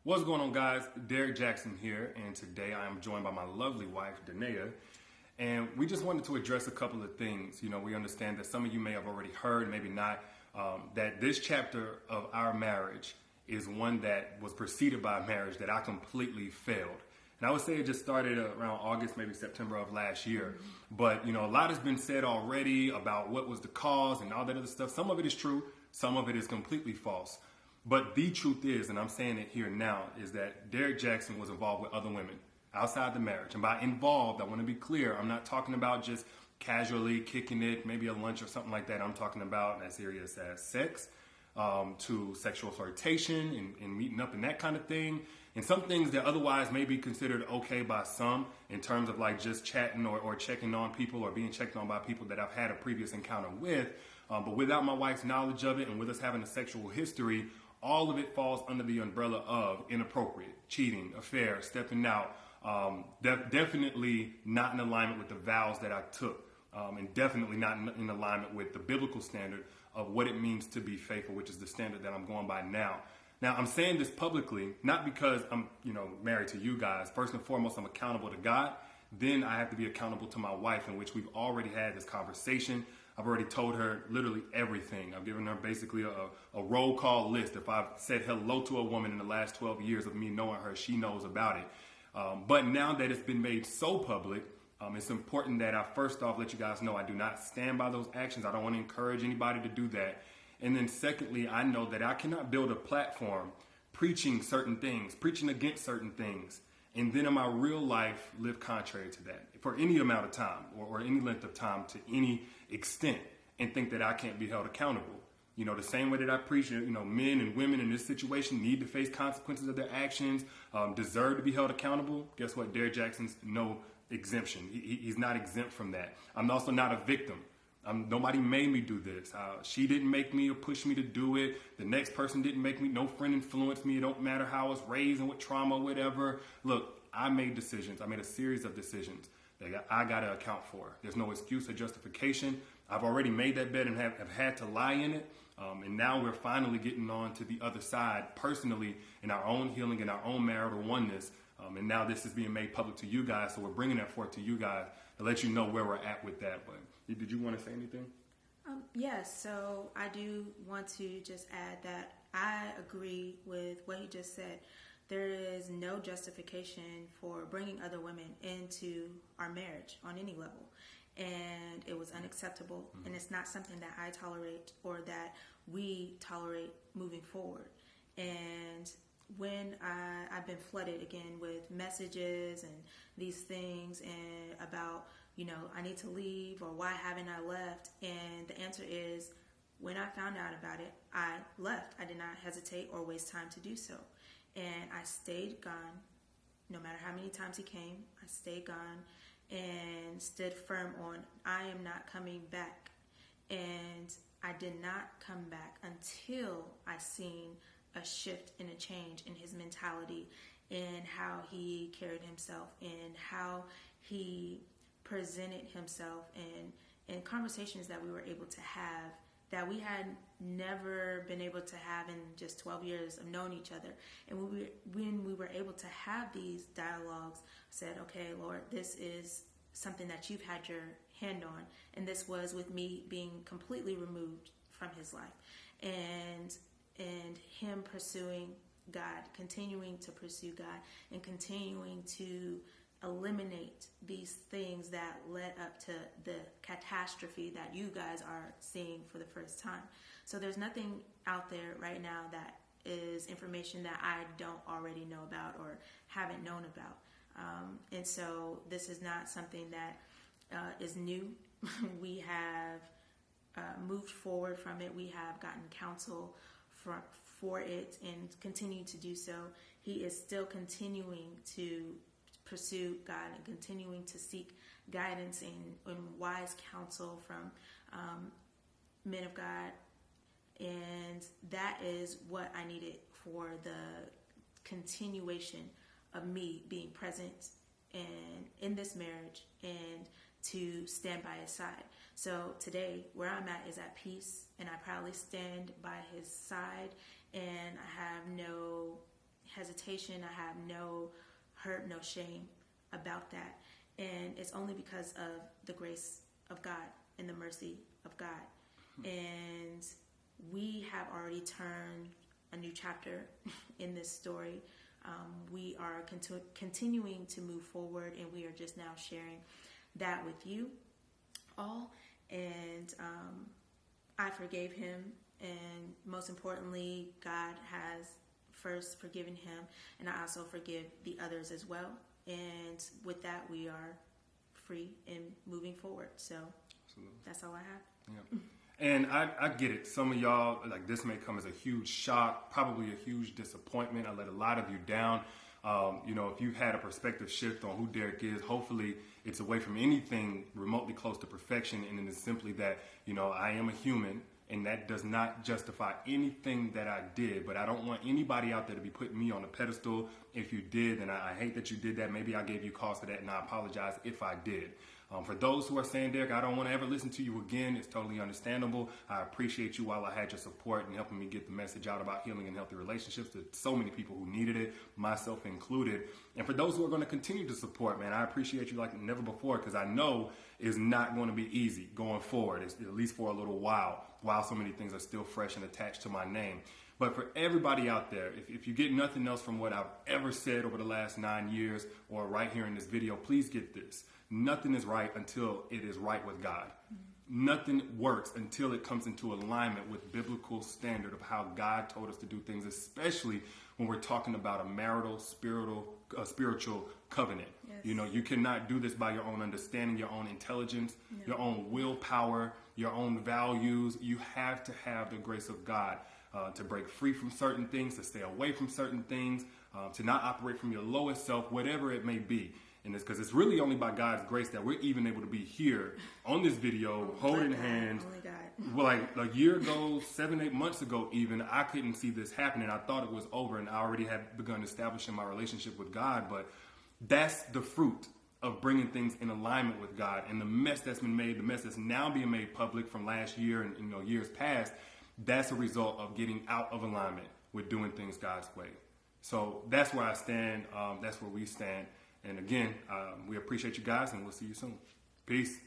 What's going on, guys? Derrick Jackson here, and today I am joined by my lovely wife, Danae, and we just wanted to address a couple of things. You know, we understand that some of you may have already heard, maybe not, that this chapter of our marriage is one that was preceded by a marriage that I completely failed. And I would say it just started around August, maybe September of last year. But, you know, a lot has been said already about what was the cause and all that other stuff. Some of it is true, some of it is completely false. But the truth is, and I'm saying it here now, is that Derrick Jackson was involved with other women outside the marriage. And by involved, I want to be clear, I'm not talking about just casually kicking it, maybe a lunch or something like that. I'm talking about as serious as sex, to sexual flirtation and meeting up and that kind of thing. And some things that otherwise may be considered okay by some in terms of like just chatting or checking on people or being checked on by people that I've had a previous encounter with. But without my wife's knowledge of it and with us having a sexual history, all of it falls under the umbrella of inappropriate, cheating, affair, stepping out, definitely not in alignment with the vows that I took, and definitely not in alignment with the biblical standard of what it means to be faithful, which is the standard that I'm going by now. Now, I'm saying this publicly, not because I'm, married to you guys. First and foremost, I'm accountable to God. Then I have to be accountable to my wife, in which we've already had this conversation. I've already told her literally everything. I've given her basically a roll call list. If I've said hello to a woman in the last 12 years of me knowing her, she knows about it. But now that it's been made so public, it's important that I first off let you guys know I do not stand by those actions. I don't want to encourage anybody to do that. And then secondly, I know that I cannot build a platform preaching certain things, preaching against certain things, and then in my real life live contrary to that for any amount of time or any length of time to any extent and think that I can't be held accountable. You know, the same way that I preach, men and women in this situation need to face consequences of their actions, deserve to be held accountable. Guess what? Derrick Jackson's no exemption. He's not exempt from that. I'm also not a victim. Nobody made me do this. She didn't make me or push me to do it. The next person didn't make me. No friend influenced me. It don't matter how I was raised and what trauma, whatever. Look, I made decisions. I made a series of decisions that I got to account for. There's no excuse or justification. I've already made that bed and have had to lie in it. And now we're finally getting on to the other side personally in our own healing, in our own marital oneness. And now this is being made public to you guys. So we're bringing that forth to you guys to let you know where we're at with that. But did you want to say anything? Yes. So I do want to just add that I agree with what he just said. There is no justification for bringing other women into our marriage on any level. And it was unacceptable. Mm-hmm. And it's not something that I tolerate or that we tolerate moving forward. And when I've been flooded again with messages and these things and about, I need to leave or why haven't I left? And the answer is, when I found out about it, I left. I did not hesitate or waste time to do so. And I stayed gone. No matter how many times he came, I stayed gone and stood firm on, I am not coming back. And I did not come back until I seen a shift and a change in his mentality and how he carried himself and how he presented himself and conversations that we were able to have that we had never been able to have in just 12 years of knowing each other. And when we were able to have these dialogues, I said, okay, Lord, this is something that you've had your hand on. And this was with me being completely removed from his life. And him pursuing God, continuing to pursue God, and continuing to eliminate these things that led up to the catastrophe that you guys are seeing for the first time. So there's nothing out there right now that is information that I don't already know about or haven't known about. And so this is not something that is new. We have moved forward from it. We have gotten counsel for it and continue to do so. He is still continuing to pursue God and continuing to seek guidance and wise counsel from men of God. And that is what I needed for the continuation of me being present and in this marriage and to stand by his side. So today, where I'm at is at peace, and I proudly stand by his side, and I have no hesitation. I have no hurt, no shame about that. And it's only because of the grace of God and the mercy of God. And we have already turned a new chapter in this story. We are continuing to move forward, and we are just now sharing that with you all. And I forgave him, and most importantly, God has first forgiven him, and I also forgive the others as well. And with that, we are free and moving forward. So absolutely, that's all I have. Yeah. And I get it. Some of y'all, like, this may come as a huge shock, probably a huge disappointment. I let a lot of you down. If you've had a perspective shift on who Derrick is, hopefully it's away from anything remotely close to perfection. And it is simply that, I am a human, and that does not justify anything that I did. But I don't want anybody out there to be putting me on a pedestal. If you did, then I hate that you did that. Maybe I gave you cause for that, and I apologize if I did. For those who are saying, Derrick, I don't want to ever listen to you again, it's totally understandable. I appreciate you while I had your support and helping me get the message out about healing and healthy relationships to so many people who needed it, myself included. And for those who are going to continue to support, man, I appreciate you like never before, because I know it's not going to be easy going forward, at least for a little while so many things are still fresh and attached to my name. But for everybody out there, if you get nothing else from what I've ever said over the last 9 years or right here in this video, please get this. Nothing is right until it is right with God. Mm-hmm. Nothing works until it comes into alignment with biblical standard of how God told us to do things, especially when we're talking about a marital, spiritual covenant. Yes. You cannot do this by your own understanding, your own intelligence, your own willpower, your own values. You have to have the grace of God to break free from certain things, to stay away from certain things, to not operate from your lowest self, whatever it may be. And it's because it's really only by God's grace that we're even able to be here on this video, holding hands. Well, like a year ago, 7-8 months ago even, I couldn't see this happening. I thought it was over, and I already had begun establishing my relationship with God. But that's the fruit of bringing things in alignment with God. And the mess that's been made, the mess that's now being made public from last year and years past, that's a result of getting out of alignment with doing things God's way. So that's where I stand. That's where we stand. And again, we appreciate you guys, and we'll see you soon. Peace.